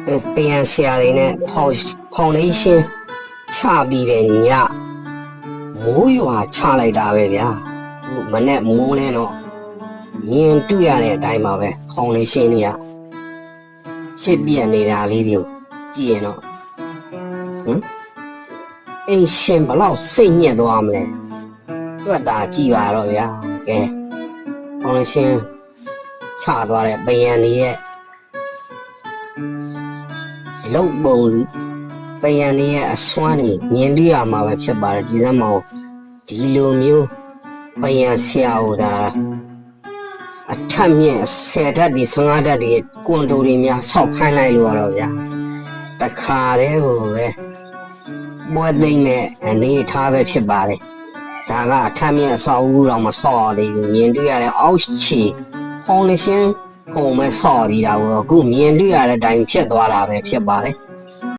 ပြန်ဆရာတွေနဲ့ဖောင်ဒေးရှင်းချပြီးတဲ့ညမိုးရွာချလိုက်တာပဲဗျာမနဲ့မိုးလဲတော့မြင်တွေ့ရတဲ့အတိုင်းပါပဲဖောင်ဒေးရှင်းတွေကရှစ်ပြက်နေတာလေးတွေကိုကြည့်ရင်တော့အိမ်ရှင်ဘလောက်စိတ်ညစ်သွားမလဲတွက်တာကြည့်ပါတော့ဗျာကဲဖောင်ဒေးရှင်းချသွားတဲ့ပယံတွေရဲ့လုံပုံပယံတွေရဲ့အစွမ်းတွေမြင်တွေ့ရမှာပဲဖြစ်ပါတယ်ဒီစမ်းမောင်ဒီလိုမျိုးပယံဆရာဟိုဒါအထက်မြင့်10ဓာတ်ဒီ15ဓာတ်ဒီကွန်တိုတွေများဆောက်ခိုင်းလိုက်လို့ရတော့ဗျာတခါတည်းကိုပဲပွဲသိမ့်တဲ့အနေထားပဲဖြစ်ပါတယ်ဒါကအထက်မြင့်အဆောက်အဦတော့မဆောက်ရသေးဘူးမြင်တွေ့ရတဲ့အောက်ခြေဖောင်ဒေးရှင်းပုံမဲ့ဆော့ဒီတာကိုအခုမြင်တွေ့ရတဲ့အတိုင်းဖြစ်သွားတာပဲဖြစ်ပါတယ်